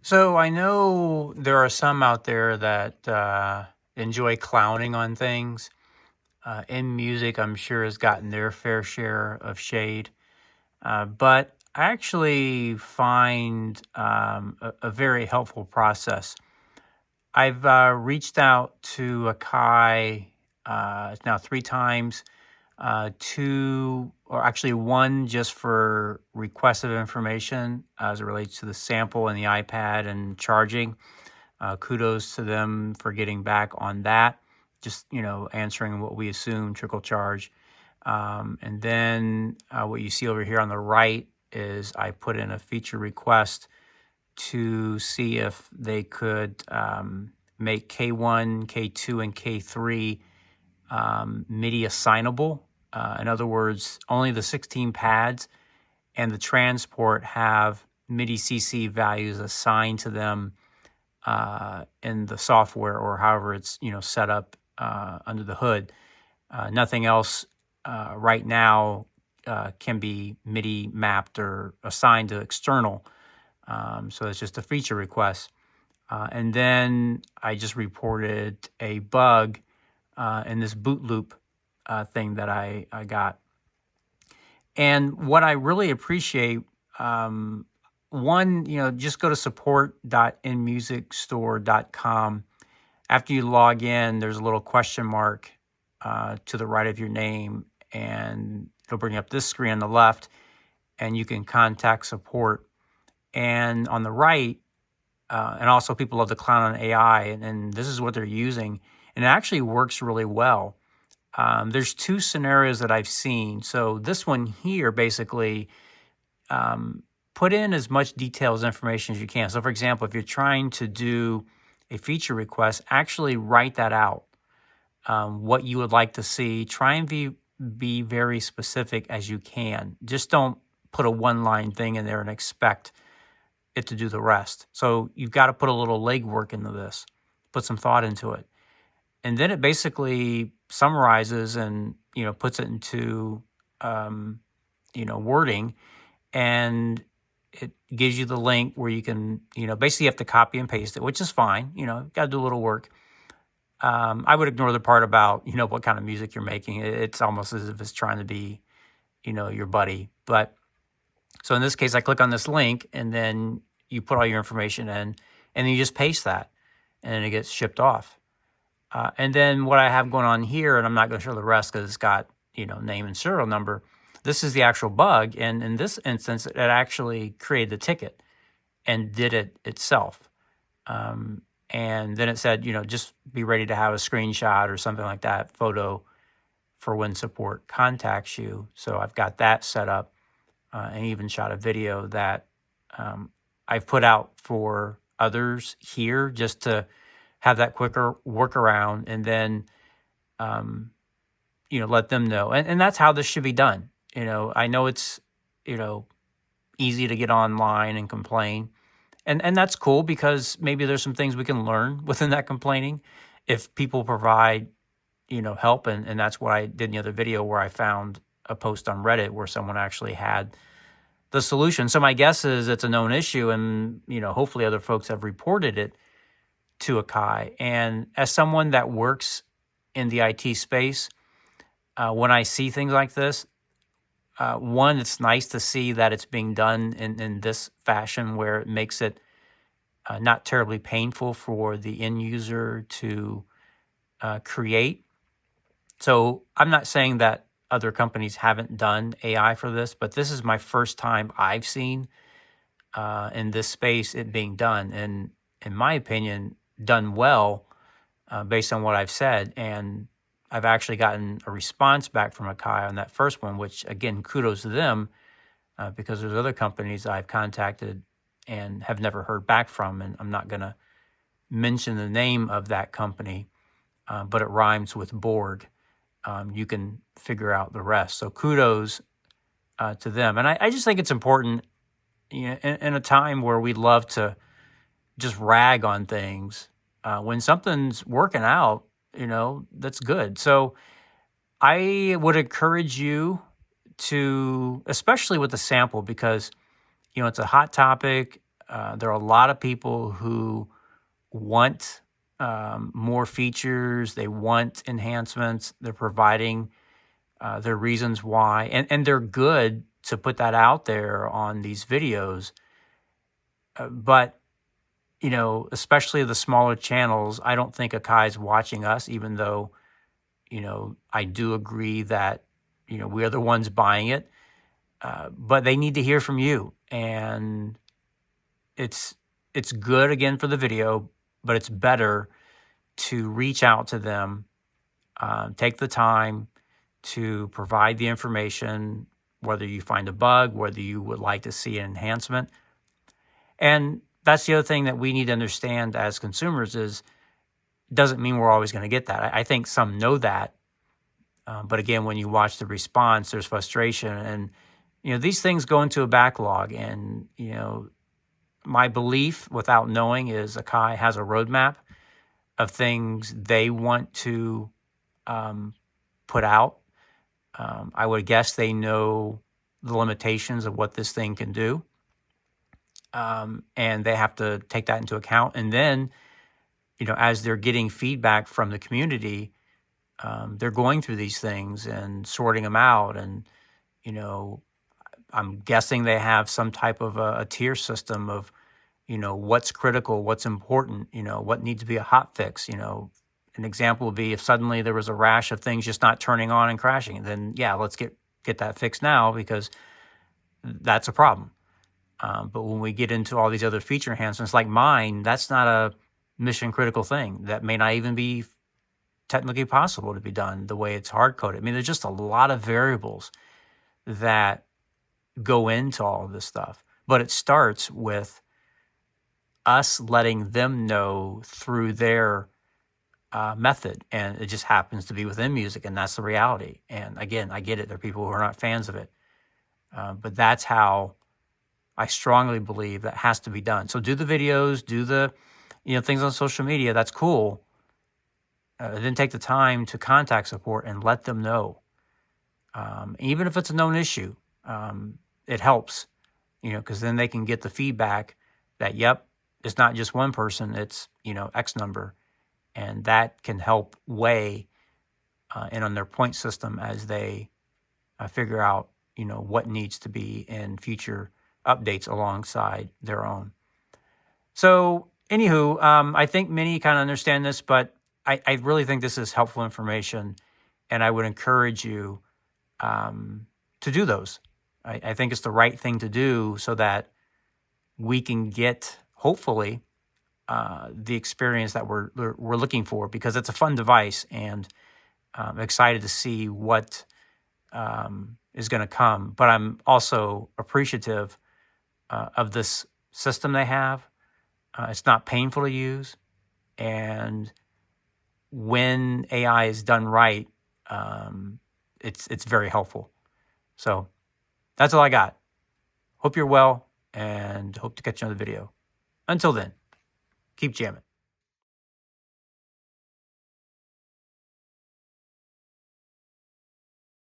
So I know there are some out there that enjoy clowning on things. In music, I'm sure has gotten their fair share of shade. But I actually find a very helpful process. I've reached out to Akai now 3 times, two, or actually one just for request of information as it relates to the sample and the iPad and charging. Kudos to them for getting back on that. Just answering what we assume trickle charge, and then what you see over here on the right is I put in a feature request to see if they could make K1, K2, and K3 MIDI assignable. In other words, only the 16 pads and the transport have MIDI CC values assigned to them in the software, or however it's set up under the hood. Nothing else right now can be MIDI mapped or assigned to external. So it's just a feature request. And then I just reported a bug in this boot loop thing that I got. And what I really appreciate, one, just go to support.inmusicstore.com. After you log in, there's a little question mark to the right of your name, and it'll bring up this screen on the left, and you can contact support. And on the right, and also people love to clown on AI, and this is what they're using, and it actually works really well. There's two scenarios that I've seen. So this one here basically put in as much details information as you can. So for example, if you're trying to do a feature request, actually write that out. What you would like to see. Try and be very specific as you can. Just don't put a one-line thing in there and expect it to do the rest. So you've got to put a little legwork into this, put some thought into it. And then it basically summarizes and puts it into wording, and it gives you the link where you can basically you have to copy and paste it, which is fine. Got to do a little work. I would ignore the part about what kind of music you're making. It's almost as if it's trying to be your buddy. But so in this case, I click on this link, and then you put all your information in, and then you just paste that, and then it gets shipped off. And then what I have going on here, and I'm not going to show the rest because it's got name and serial number. This is the actual bug, and in this instance, it actually created the ticket and did it itself. And then it said, just be ready to have a screenshot or something like that, photo, for when support contacts you. So I've got that set up, and even shot a video that I've put out for others here just to have that quicker workaround, and then let them know. And that's how this should be done. I know it's easy to get online and complain. And that's cool, because maybe there's some things we can learn within that complaining if people provide, help. And that's what I did in the other video, where I found a post on Reddit where someone actually had the solution. So my guess is it's a known issue, and, hopefully other folks have reported it to Akai. And as someone that works in the IT space, when I see things like this, one, it's nice to see that it's being done in this fashion, where it makes it not terribly painful for the end user to create. So I'm not saying that other companies haven't done AI for this, but this is my first time I've seen in this space it being done, and in my opinion, done well based on what I've said. And I've actually gotten a response back from Akai on that first one, which, again, kudos to them, because there's other companies I've contacted and have never heard back from, and I'm not going to mention the name of that company, but it rhymes with Borg. You can figure out the rest. So kudos to them. And I just think it's important, in a time where we love to just rag on things, when something's working out, that's good. So I would encourage you to, especially with the sample, because, it's a hot topic. There are a lot of people who want more features. They want enhancements. They're providing their reasons why, and they're good to put that out there on these videos. But especially the smaller channels, I don't think Akai's watching us, even though I do agree that we are the ones buying it. But they need to hear from you, and it's good again for the video, but it's better to reach out to them, take the time to provide the information, whether you find a bug, whether you would like to see an enhancement. And that's the other thing that we need to understand as consumers is doesn't mean we're always going to get that. I think some know that. But again, when you watch the response, there's frustration. And, these things go into a backlog. And, my belief without knowing is Akai has a roadmap of things they want to put out. I would guess they know the limitations of what this thing can do. And they have to take that into account. And then, as they're getting feedback from the community, they're going through these things and sorting them out. And, I'm guessing they have some type of a tier system of, what's critical, what's important, what needs to be a hot fix. An example would be if suddenly there was a rash of things just not turning on and crashing, then yeah, let's get that fixed now because that's a problem. But when we get into all these other feature enhancements like mine, that's not a mission critical thing. That may not even be technically possible to be done the way it's hard coded. I mean, there's just a lot of variables that go into all of this stuff. But it starts with us letting them know through their method. And it just happens to be within music, and that's the reality. And again, I get it. There are people who are not fans of it. But that's how I strongly believe that has to be done. So do the videos, do the things on social media. That's cool. Then take the time to contact support and let them know. Even if it's a known issue, it helps, because then they can get the feedback that, yep, it's not just one person, it's, X number. And that can help weigh in on their point system as they figure out, what needs to be in future updates alongside their own. So anywho, I think many kind of understand this, but I really think this is helpful information, and I would encourage you to do those. I think it's the right thing to do so that we can get, hopefully, the experience that we're looking for, because it's a fun device, and I'm excited to see what is going to come. But I'm also appreciative of this system they have. It's not painful to use, and when AI is done right, it's very helpful. So that's all I got. Hope you're well, and hope to catch you on the video. Until then, keep jamming.